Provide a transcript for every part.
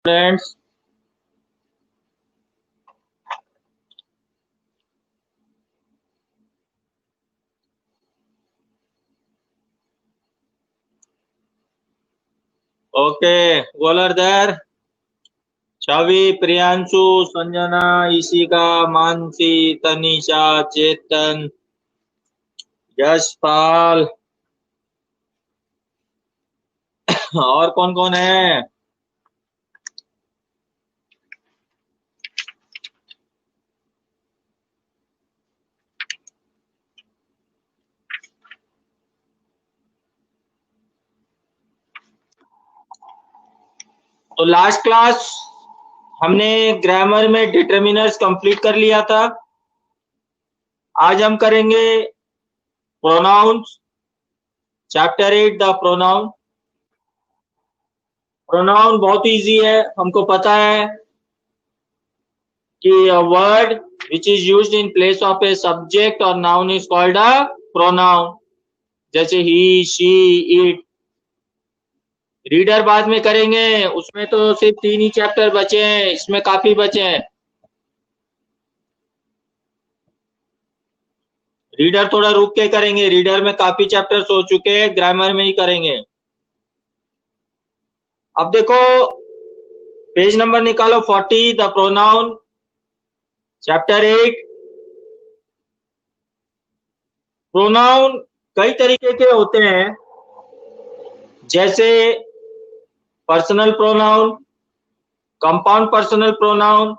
Friends, okay. गोलर देर छवि, प्रियांशु, संजना, ईशिका, मानसी, तनीषा, चेतन, यशपाल और कौन कौन है? तो लास्ट क्लास हमने ग्रामर में डिटर्मिनर्स कंप्लीट कर लिया था. आज हम करेंगे pronouns, chapter 8 the pronoun. Pronoun बहुत इजी है. हमको पता है कि a word which is used in place of a subject or noun is called a pronoun. जैसे he, she, it. रीडर बाद में करेंगे. उसमें तो सिर्फ 3 ही चैप्टर बचे हैं. इसमें काफी बचे हैं. रीडर थोड़ा रुक के करेंगे. रीडर में काफी चैप्टर्स हो चुके हैं. ग्रामर में ही करेंगे. अब देखो, पेज नंबर निकालो 40, द प्रोनाउन, चैप्टर 8. प्रोनाउन कई तरीके के होते हैं, जैसे personal pronoun, compound personal pronoun,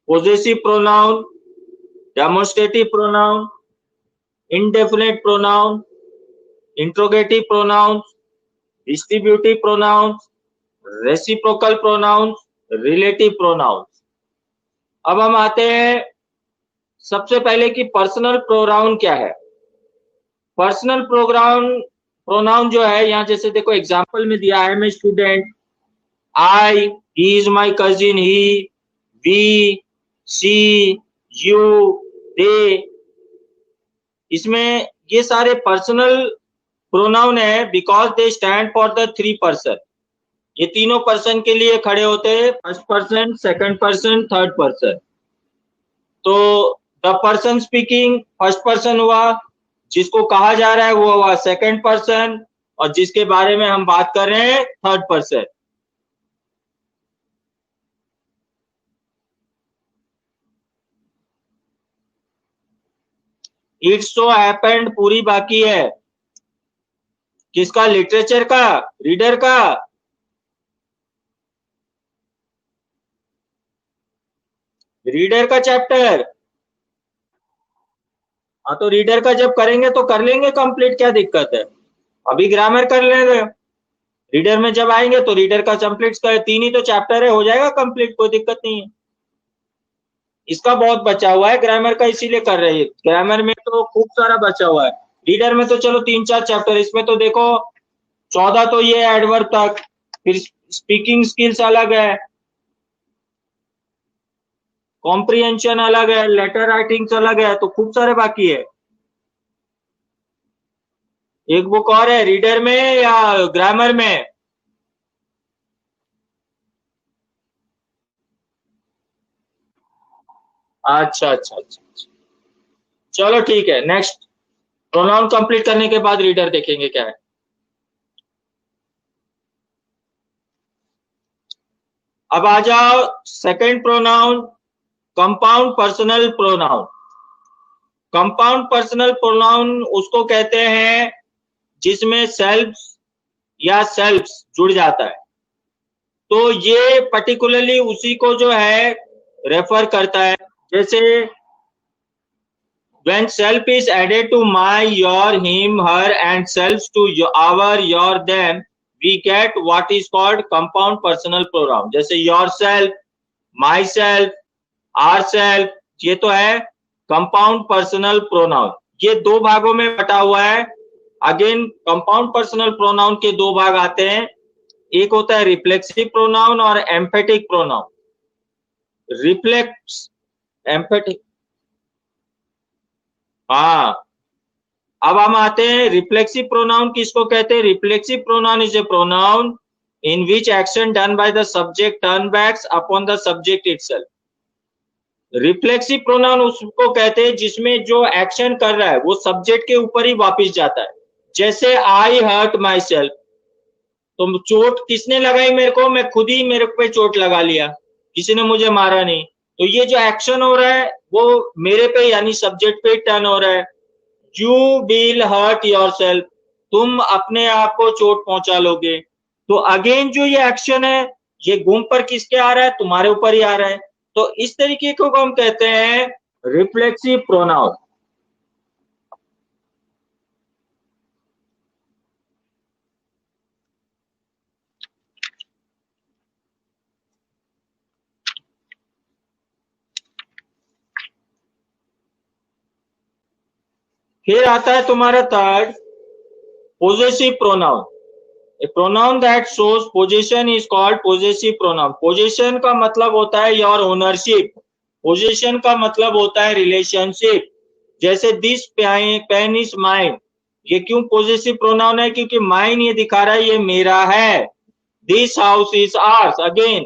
possessive pronoun, demonstrative pronoun, indefinite pronoun, interrogative pronouns, distributive pronouns, reciprocal pronouns, relative pronouns. अब हम आते हैं सबसे पहले कि पर्सनल प्रोनाउन क्या है. पर्सनल प्रोनाउन जो है, यहाँ जैसे देखो एग्जांपल में दिया है, मैं student, I, he is my cousin, he, we, she, you, they. इसमें ये सारे पर्सनल प्रोनाउन है because they stand for the 3 person. ये तीनों पर्सन के लिए खड़े होते हैं. First person, second person, third person. तो the person speaking first person हुआ, जिसको कहा जा रहा है वो हुआ सेकंड पर्सन, और जिसके बारे में हम बात कर रहे हैं third person. It's so happened पूरी बाकी है. किसका? लिटरेचर का, रीडर का. रीडर का चैप्टर. हाँ, तो रीडर का जब करेंगे तो कर लेंगे कंप्लीट. क्या दिक्कत है? अभी ग्रामर कर लेंगे. रीडर में जब आएंगे तो रीडर का कंप्लीट कर. 3 ही तो चैप्टर है, हो जाएगा कंप्लीट, कोई दिक्कत नहीं है. इसका बहुत बचा हुआ है ग्रामर का, इसीलिए कर रही है. ग्रामर में तो खूब सारा बचा हुआ है. रीडर में तो चलो 3-4 चैप्टर. इसमें तो देखो 14 तो ये एडवर्ब तक. फिर स्पीकिंग स्किल्स अलग है, कॉम्प्रिहेंशन अलग है, लेटर राइटिंग्स अलग है, तो खूब सारे बाकी है. एक बुक और है रीडर में या ग्रामर में? अच्छा अच्छा अच्छा अच्छा. चलो ठीक है. नेक्स्ट, प्रोनाउन कंप्लीट करने के बाद रीडर देखेंगे क्या है. अब आ जाओ second pronoun, compound personal pronoun. Compound personal pronoun उसको कहते हैं जिसमें सेल्फ या सेल्फ्स जुड़ जाता है. तो ये पर्टिकुलरली उसी को जो है रेफर करता है. जैसे when self is added to my, your, him, her and selves to our, your, them, we get what is called compound personal pronoun. जैसे yourself, myself, ourself, ये तो है कंपाउंड पर्सनल प्रोनाउन. ये 2 भागों में बटा हुआ है. अगेन कंपाउंड पर्सनल प्रोनाउन के 2 भाग आते हैं. एक होता है रिफ्लेक्सिव प्रोनाउन और एम्फेटिक प्रोनाउन. Reflex, emphatic. हाँ, अब हम आते हैं रिफ्लेक्सिव प्रोनाउन किसको कहते हैं. Reflexive pronoun is a pronoun in which action done by the subject turn backs upon the subject itself. Reflexive pronoun उसको कहते हैं जिसमें जो एक्शन कर रहा है वो सब्जेक्ट के ऊपर ही वापस जाता है. जैसे आई हर्ट माई सेल्फ, तो चोट किसने लगाई मेरे को? मैं खुद ही मेरे पे चोट लगा लिया, किसी ने मुझे मारा नहीं. तो ये जो एक्शन हो रहा है वो मेरे पे यानी सब्जेक्ट पे टर्न हो रहा है. यू विल हर्ट योरसेल्फ, तुम अपने आप को चोट पहुंचा लोगे. तो अगेन जो ये एक्शन है ये गुम पर किसके आ रहा है? तुम्हारे ऊपर ही आ रहा है. तो इस तरीके को हम कहते हैं रिफ्लेक्सिव प्रोनाउन. फिर आता है तुम्हारा third, possessive pronoun. A pronoun that shows possession is called possessive pronoun. Possession का मतलब होता है your ownership. Possession का मतलब होता है relationship. जैसे this pen is mine. ये क्यों possessive pronoun है? क्योंकि mine ये दिखा रहा है ये मेरा है. This house is ours. Again,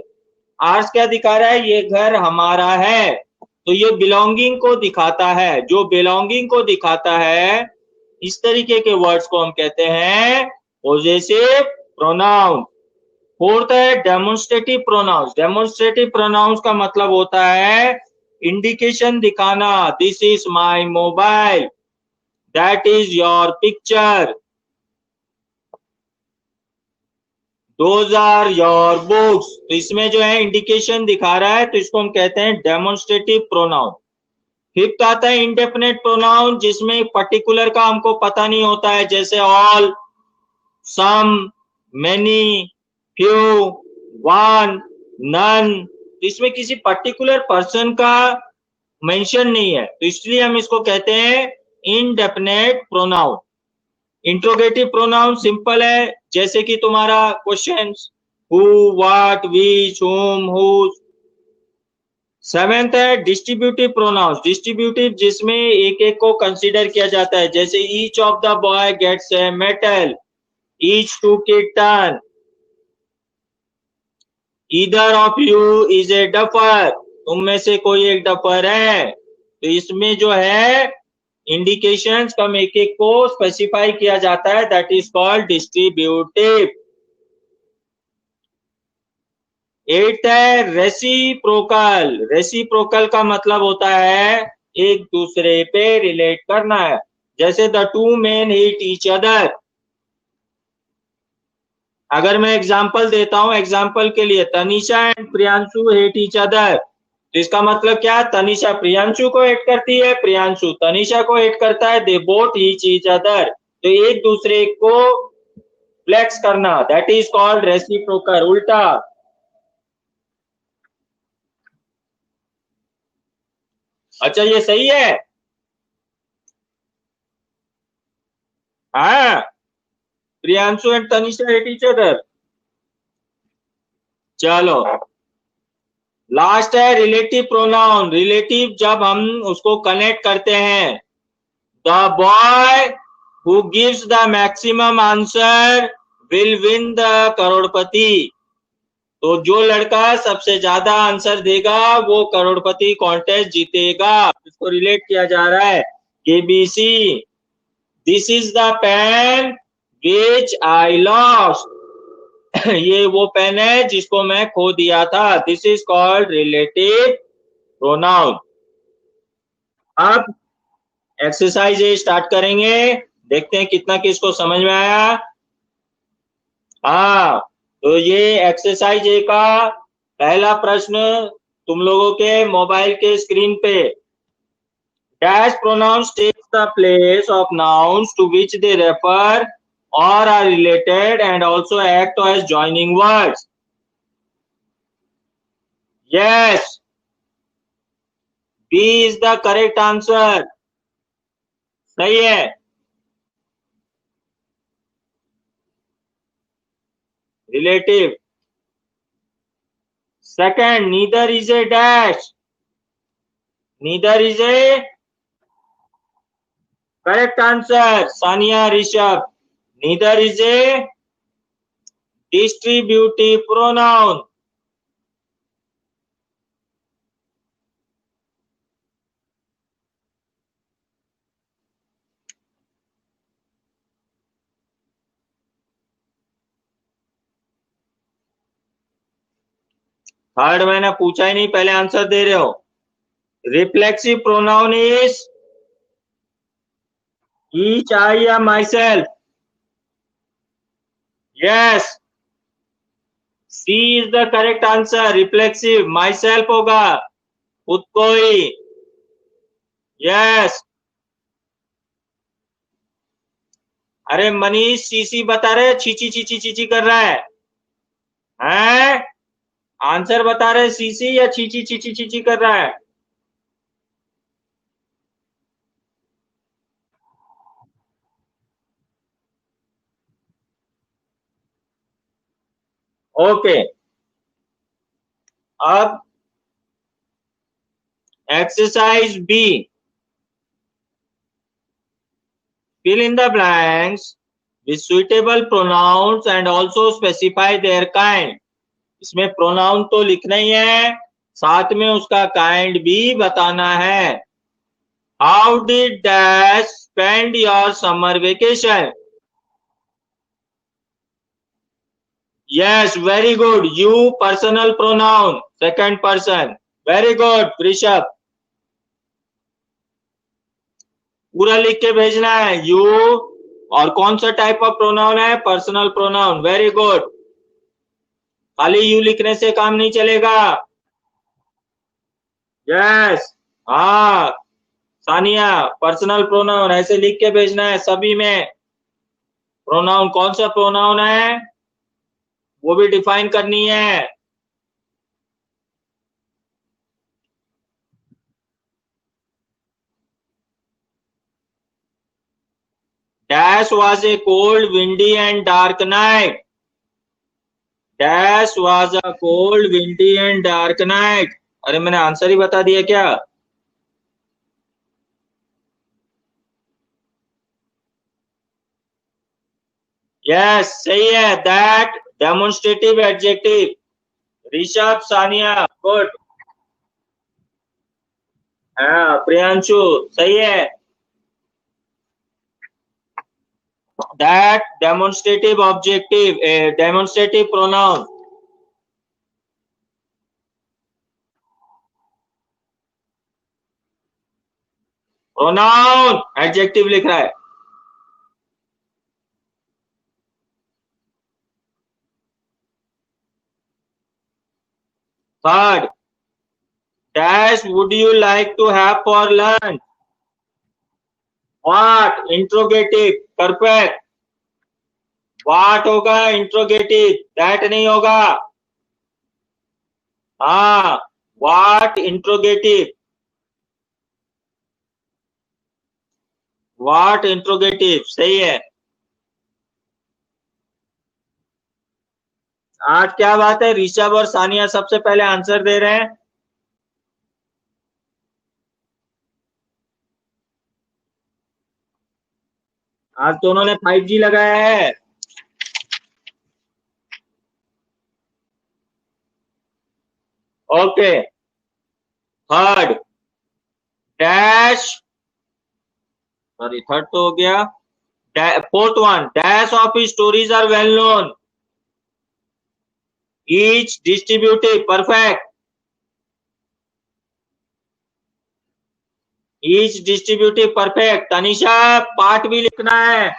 ours क्या दिखा रहा है? ये घर हमारा है. तो ये belonging को दिखाता है. जो belonging को दिखाता है इस तरीके के वर्ड्स को हम कहते हैं पोजेसिव प्रोनाउन. फोर्थ है डेमोन्स्ट्रेटिव प्रोनाउंस. डेमोन्स्ट्रेटिव प्रोनाउंस का मतलब होता है इंडिकेशन दिखाना. This is my mobile, that is your picture, those are your books. तो इसमें जो है इंडिकेशन दिखा रहा है तो इसको हम कहते हैं डेमोन्स्ट्रेटिव प्रोनाउन. फिफ्थ आता है इंडेफिनेट प्रोनाउन जिसमें पर्टिकुलर का हमको पता नहीं होता है. जैसे all, some, many, few, one, none. इसमें किसी पर्टिकुलर पर्सन का मेंशन नहीं है तो इसलिए हम इसको कहते हैं indefinite pronoun. Interrogative pronoun simple है, जैसे कि तुम्हारा questions who, what, which, whom, whose. Seventh है डिस्ट्रीब्यूटिव प्रोनाउंस. डिस्ट्रीब्यूटिव जिसमें एक एक को कंसीडर किया जाता है. जैसे each of the boy gets a medal, each took a turn, either of you is a duffer. तुम में से कोई एक डफर है. तो इसमें जो है इंडिकेशंस कम एक एक को स्पेसिफाई किया जाता है. That is called distributive. Eight है रेसिप्रोकल. रेसिप्रोकल का मतलब होता है एक दूसरे पे रिलेट करना है. जैसे the two main hit each other. अगर मैं एग्जाम्पल देता हूं, एग्जाम्पल के लिए Tanisha and Priyanshu hate each other. तो इसका मतलब क्या? तनिषा प्रियांशु को हेट करती है, प्रियांशु तनिषा को हेट करता है. They both heat each other. तो एक दूसरे को फ्लेक्स करना, दैट इज कॉल्ड रेसिप्रोकल. उल्टा. अच्छा ये सही है? हाँ, Priyanshu and Tanisha hate each other. चलो लास्ट है रिलेटिव प्रोनाउन. रिलेटिव जब हम उसको कनेक्ट करते हैं, the boy who gives the maximum answer will win the crorepati. तो जो लड़का सबसे ज्यादा आंसर देगा वो करोड़पति कॉन्टेस्ट जीतेगा. इसको रिलेट किया जा रहा है. KBC, this is the pen which I lost. ये वो पेन है जिसको मैं खो दिया था. This is called relative pronoun. अब एक्सरसाइज स्टार्ट करेंगे. देखते हैं कितना किसको समझ में आया. हाँ, तो ये एक्सरसाइज ए का पहला प्रश्न तुम लोगों के मोबाइल के स्क्रीन पे. Dash pronouns takes the place of nouns to which they refer or are related and also act as joining words. Yes, B is the correct answer. सही है. Relative. Second, neither is a dash. Neither is a correct answer. Sania Rishabh. Neither is a distributive pronoun. Third मैंने पूछा ही नहीं, पहले answer दे रहे हो। Reflexive pronoun is each, I या myself. Yes, C is the correct answer. Reflexive myself होगा, खुद को ही। यस। अरे मनीष सीसी बता रहे, चीची चीची चीची कर रहा है। हैं? आंसर बता रहे सीसी या चीची चीची चीची कर रहा है? ओके, अब exercise B, fill in the blanks with suitable pronouns and also specify their kind. इसमें प्रोनाउन तो लिखना ही है, साथ में उसका काइंड भी बताना है। How did dash spend your summer vacation? Yes, very good. You personal pronoun, second person. Very good Rishabh, पूरा लिख के भेजना है। यू और कौन सा टाइप ऑफ प्रोनाउन है? Personal pronoun. वेरी गुड, खाली यू लिखने से काम नहीं चलेगा। यस, हाँ सानिया, पर्सनल प्रोनाउन ऐसे लिख के भेजना है सभी में। प्रोनाउन कौन सा प्रोनाउन है वो भी डिफाइन करनी है। Dash was a cold windy and dark night. Dash was a cold windy and dark night. अरे मैंने आंसर ही बता दिया क्या? यस, सही है। That demonstrative adjective. Rishabh, Sania, good. हाँ प्रियांशु, सही है। That demonstrative objective, demonstrative pronoun. Pronoun adjective लिख रहा है। Third, dash would you like to have for lunch? What, interrogative, perfect. What होगा इंट्रोगेटिव, दैट नहीं होगा। हाँ, व्हाट इंट्रोगेटिव, व्हाट इंट्रोगेटिव सही है। आज क्या बात है, ऋषभ और सानिया सबसे पहले आंसर दे रहे हैं। आज दोनों ने 5G लगाया है। Okay, third, dash, sorry third तो हो गया। Fourth one, dash of stories are well known. Each distributive, perfect. Each distributive perfect. Tanisha, part भी लिखना है,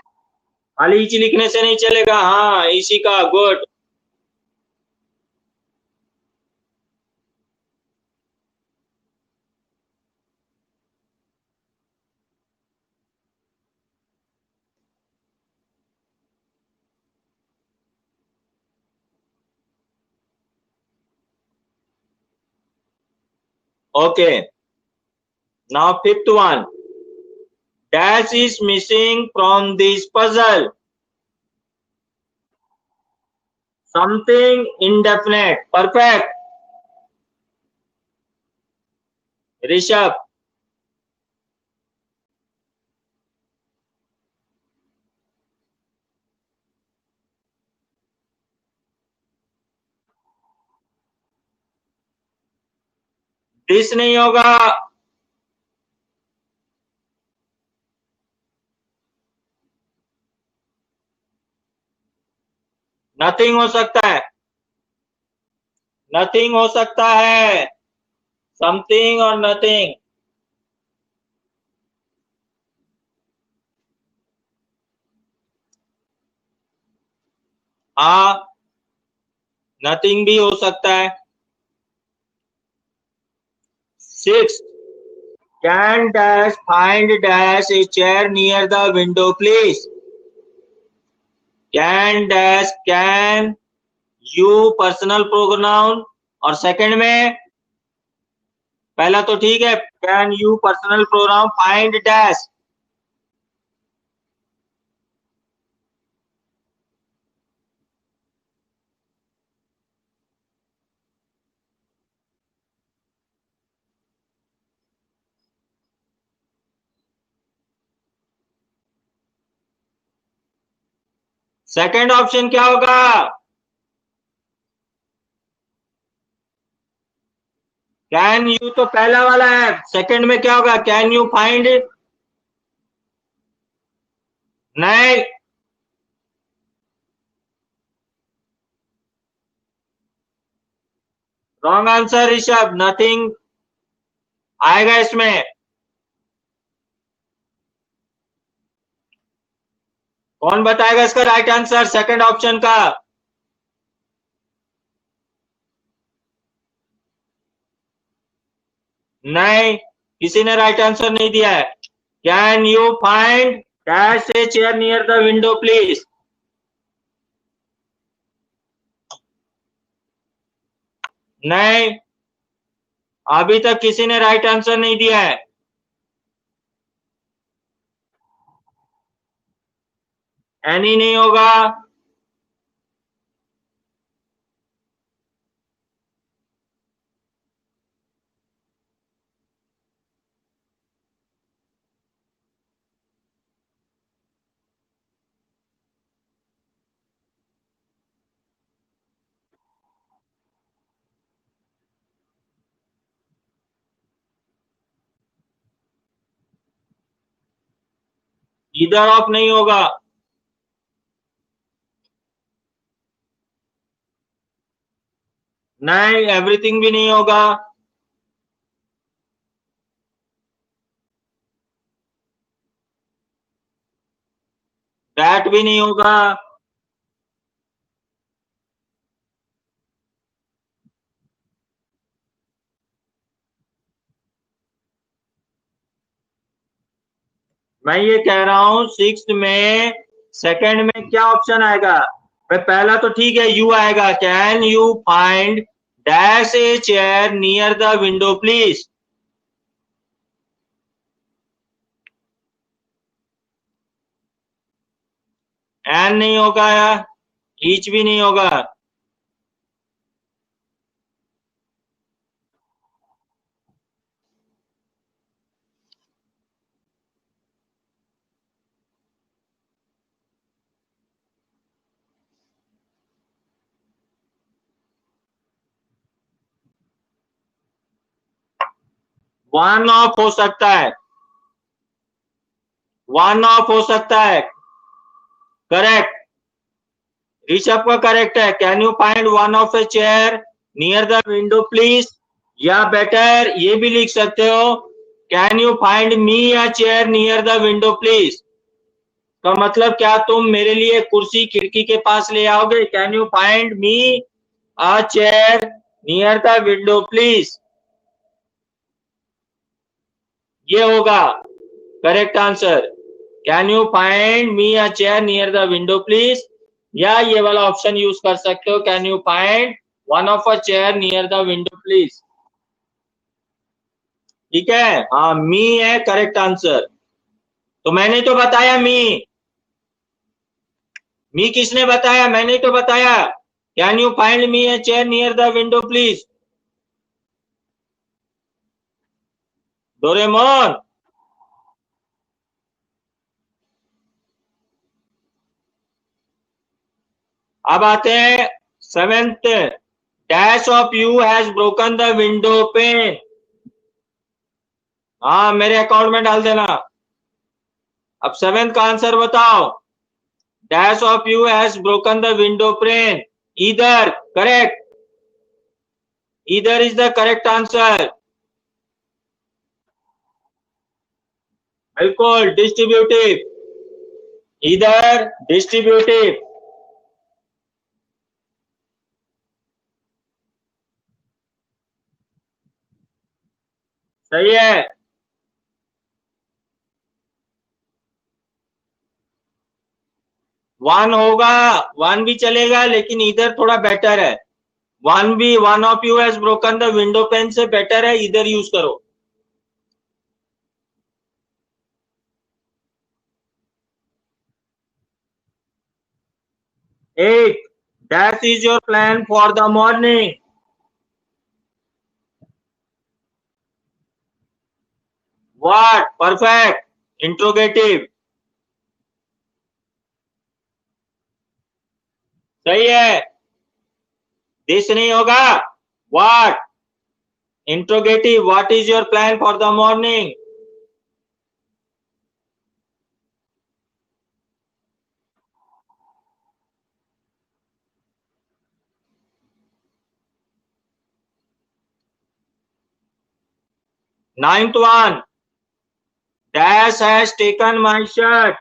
खाली ईच लिखने से नहीं चलेगा। हाँ इसी का, good. Okay, now fifth one, dash is missing from this puzzle? Something indefinite, perfect। Rishabh, this नहीं होगा, नथिंग हो सकता है, नथिंग हो सकता है, समथिंग और नथिंग। हाँ, नथिंग भी हो सकता है। 6, can dash find dash a chair near the window please। can dash can you personal pronoun, और सेकंड में पहला तो ठीक है, can you personal pronoun, find dash. Second option क्या होगा? कैन यू तो पहला वाला है, सेकंड में क्या होगा? Can you find? नहीं, रॉन्ग आंसर ऋषभ, नथिंग आएगा इसमें। कौन बताएगा इसका राइट आंसर सेकंड ऑप्शन का? नहीं, किसी ने राइट आंसर नहीं दिया है। Can you find dash a chair near the window please? नहीं, अभी तक किसी ने राइट आंसर नहीं दिया है। एनी नहीं होगा। इधर ऑफ नहीं होगा। नहीं, एवरीथिंग भी नहीं होगा। दैट भी नहीं होगा। मैं ये कह रहा हूं 6 में सेकंड में क्या ऑप्शन आएगा? पहला तो ठीक है, यू आएगा, can you find dash a chair near the window please? An नहीं होगा, ईच भी नहीं होगा। वन ऑफ हो सकता है, वन ऑफ हो सकता है। करेक्ट, ऋषभ का करेक्ट है। Can you find one of A chair near the window please? या बेटर ये भी लिख सकते हो, can you find me a chair near the window please? का मतलब क्या तुम मेरे लिए कुर्सी खिड़की के पास ले आओगे? Can you find me a chair near the window please? ये होगा correct answer. Can you find me a chair near the window please, या ये वाला ऑप्शन यूज कर सकते हो, can you find one of a chair near the window please. ठीक है, हाँ, मी है करेक्ट आंसर। तो मैंने तो बताया मी किसने बताया? मैंने तो बताया, can you find me a chair near the window please. Doraemon. अब आते हैं seventh, dash of you has broken the window pane. हाँ, मेरे अकाउंट में डाल देना। अब 7th का आंसर बताओ। Dash of you has broken the window frame. इधर करेक्ट, इधर इज द करेक्ट आंसर। बिल्कुल डिस्ट्रीब्यूटिव, इधर डिस्ट्रीब्यूटिव। सही है। 1 होगा, 1 भी चलेगा, लेकिन इधर थोड़ा बेटर है। 1 भी, 1 of you has broken the window pane से बेटर है, इधर यूज करो। 8, that is your plan for the morning. What? Perfect. Interrogative. सही है। दिस नहीं होगा। What? Interrogative. What is your plan for the morning? Ninth one. Dash has taken my shirt.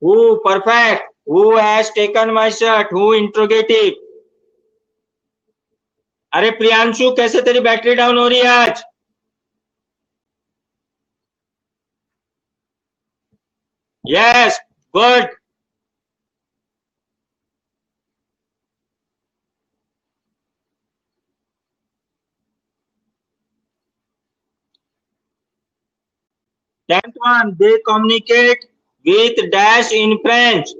Who? Perfect. Who has taken my shirt? Who? Interrogative. अरे प्रियांशु, कैसे तेरी battery down हो रही है आज? Yes, good. Tenth one, they communicate with dash in French.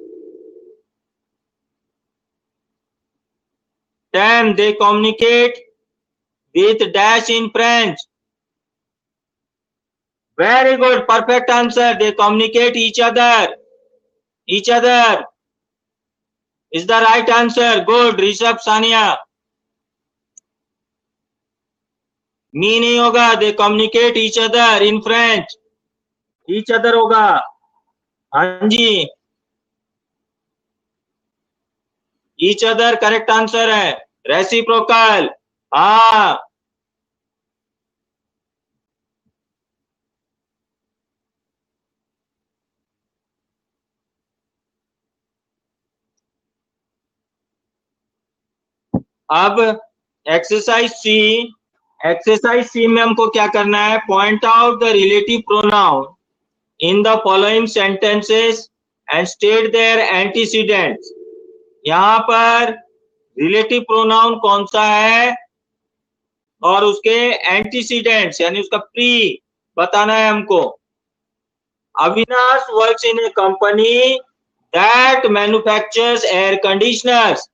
10, they communicate with dash in French. Very good, perfect answer. They communicate each other. Each other is the right answer. Good, Rishabh, Sania. Me नहीं होगा. They communicate each other in French. Each other होगा. हाँ जी, each other correct answer है. Reciprocal. हाँ, अब exercise सी। Exercise सी में हमको क्या करना है? Point out the relative pronoun in the following sentences and state their antecedents. यहां पर रिलेटिव प्रोनाउन कौन सा है और उसके एंटीसीडेंट्स यानी उसका प्री बताना है हमको। Avinash works in a company that manufactures air conditioners.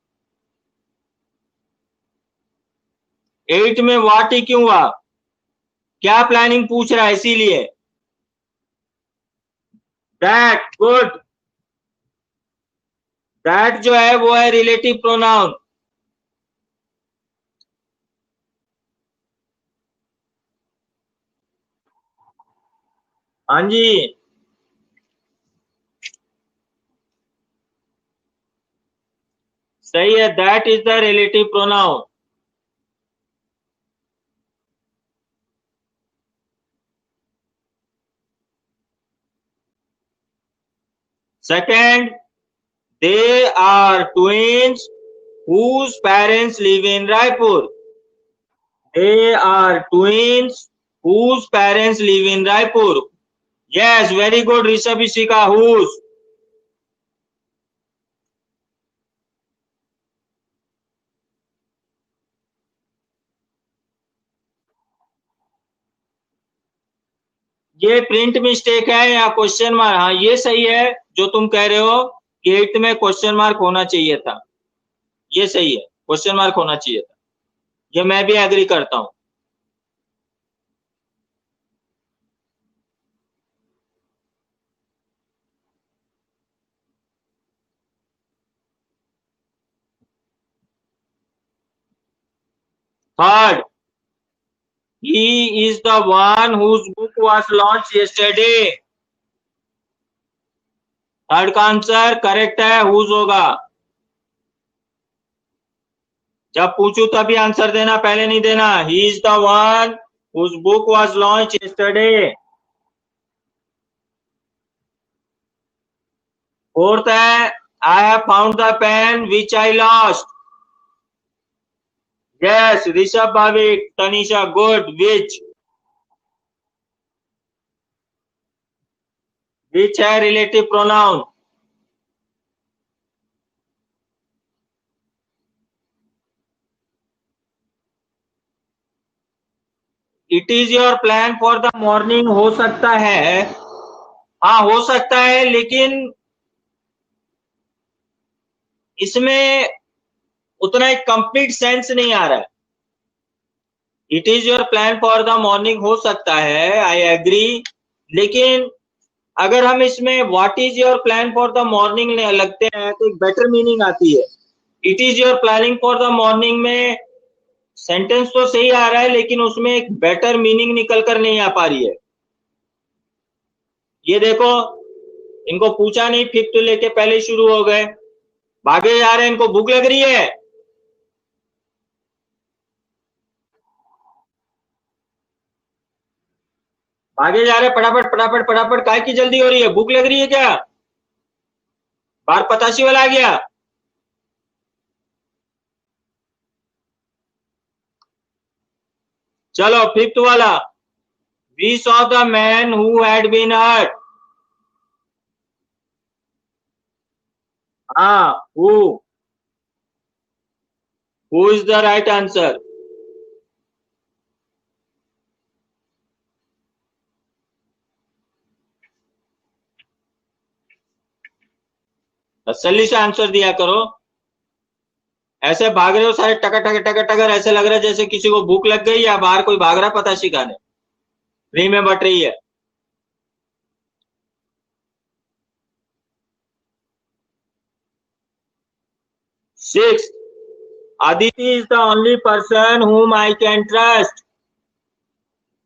8 में वाट ही क्यों हुआ? क्या प्लानिंग पूछ रहा है इसीलिए। That, good. दैट जो है वो है रिलेटिव प्रोनाउन। हाँ जी, सही है। That is the relative pronoun. Second, they are twins whose parents live in Raipur. They are twins whose parents live in Raipur. Yes, very good, Rishabh Ishika. Whose? ये print mistake है या question mark? हाँ, ये सही है जो तुम कह रहे हो कि 8th में क्वेश्चन मार्क होना चाहिए था। ये सही है, क्वेश्चन मार्क होना चाहिए था। ये मैं भी एग्री करता हूं। Third, He is the one whose book was launched yesterday. Third का आंसर करेक्ट है, whose होगा। जब पूछू तभी आंसर देना, पहले नहीं देना। He is the one whose book was launched yesterday. Fourth है I have found the pen which I lost. Yes, Rishabh, Bhavik, Tanisha, good. Which है relative pronoun? It is your plan for the morning हो सकता है, हाँ हो सकता है, लेकिन इसमें उतना एक कंप्लीट सेंस नहीं आ रहा है। It is your plan for the morning हो सकता है, आई एग्री, लेकिन अगर हम इसमें what is your plan for the morning लगते हैं तो एक बेटर मीनिंग आती है। It is your planning for the morning में सेंटेंस तो सही आ रहा है, लेकिन उसमें एक बेटर मीनिंग निकल कर नहीं आ पा रही है। ये देखो, इनको पूछा नहीं, फिफ्थ लेके पहले शुरू हो गए, भागे जा रहे हैं, इनको भूख लग रही है। भागे जा रहे, फटाफट फटाफट फटाफट, काय की जल्दी हो रही है, भूख लग रही है क्या? बाहर पताशी वाला आ गया। चलो फिफ्थ वाला, we saw the man who had been hurt. हाँ, who is the right answer? तसल्ली से आंसर दिया करो। ऐसे भाग रहे हो सारे टकर टकर टकर टकर, ऐसे लग रहा है जैसे किसी को भूख लग गई या बाहर कोई भाग रहा है पताशी खाने, फ्री में बट रही है। Six, Aditi is the only person whom I can trust.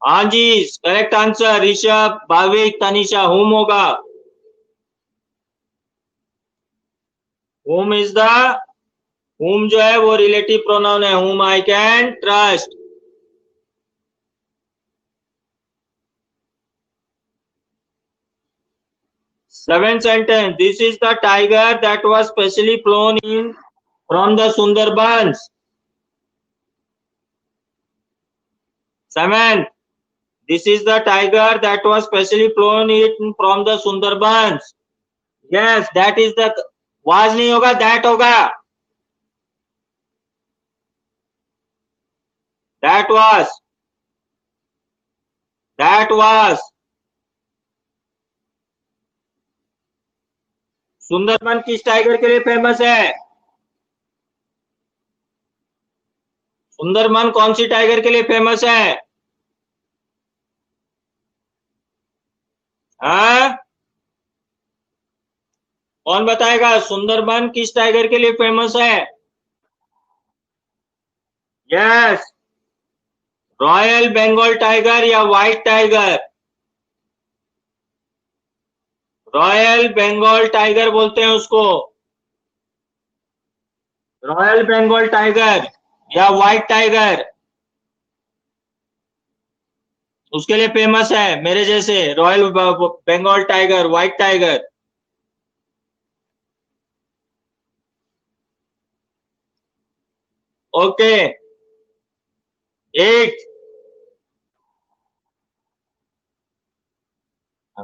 हाँ जी, correct answer. Rishabh, Bhavik, Tanisha, whom होगा? whom is the, whom जो है वो रिलेटिव प्रोनाउन है, whom I can trust. Seventh sentence, this is the tiger that was specially flown in from the Sundarbans. Seventh, this is the tiger that was specially flown in from the Sundarbans. Yes, that is the, was नहीं होगा, that होगा। That was, that was। Sundarban किस tiger के लिए famous है? सुंदरबन कौन सी tiger के लिए फेमस है? हाँ, कौन बताएगा सुंदरबन किस टाइगर के लिए फेमस है? यस, रॉयल बंगाल टाइगर या white tiger? Royal Bengal tiger बोलते हैं उसको, रॉयल बंगाल टाइगर या व्हाइट टाइगर, उसके लिए फेमस है। मेरे जैसे royal Bengal tiger, white tiger. Okay, 8,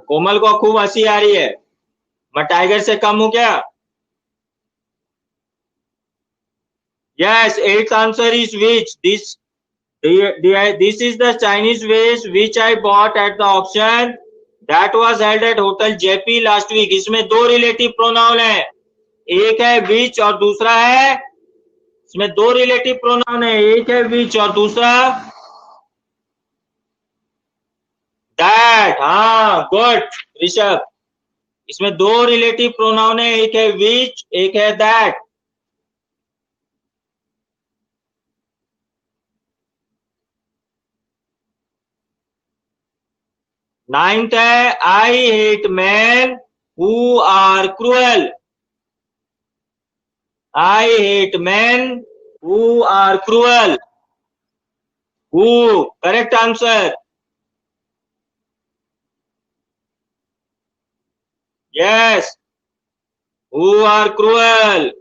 Komal को खूब हंसी आ रही है, मैं टाइगर से कम हूं क्या? Yes, eighth answer is which? This is the Chinese vase which I bought at the auction that was held at Hotel JP last week. इसमें दो रिलेटिव प्रोनाउन है, एक है which और दूसरा है, इसमें दो रिलेटिव प्रोनाउन है, एक है which और दूसरा that। हाँ, गुड ऋषभ, इसमें दो रिलेटिव प्रोनाउन है, एक है which, एक है that। 9th है I hate men who are cruel. I hate men who are cruel. Who? Correct answer. Yes. Who are cruel.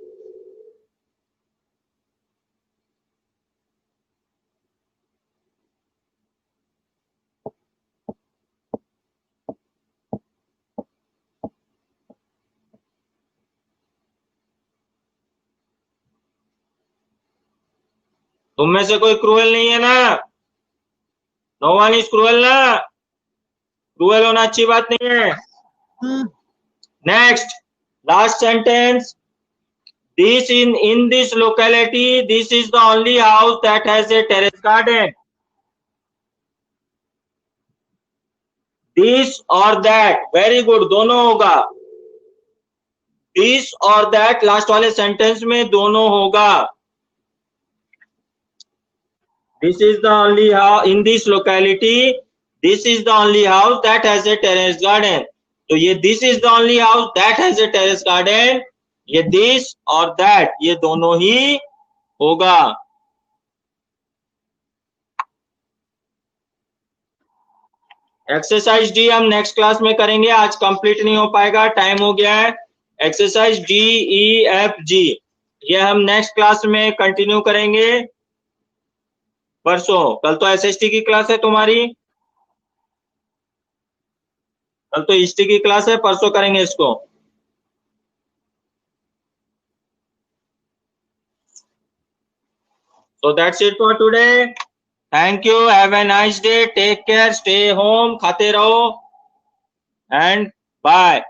तुम में से कोई क्रूएल नहीं है ना? नो वन इज क्रूएल ना? क्रूएल होना अच्छी बात नहीं है. Next, last sentence. This in this locality, this is the only house that has a terrace garden. This or that, very good, दोनों होगा. This or that लास्ट वाले sentence में दोनों होगा. This is the only house in this locality. This is the only house that has a terrace garden. तो ये this is the only house that has a terrace garden. ये this और that ये दोनों ही होगा. एक्सरसाइज डी हम next class में करेंगे, आज कंप्लीट नहीं हो पाएगा, टाइम हो गया है. Exercise D E F G ये हम नेक्स्ट क्लास में कंटिन्यू करेंगे परसों. कल तो एसएसटी की क्लास है तुम्हारी, कल तो हिस्ट्री की क्लास है, परसों करेंगे इसको. So that's it for today. Thank you. Have a nice day. Take care. Stay home. खाते रहो. And bye.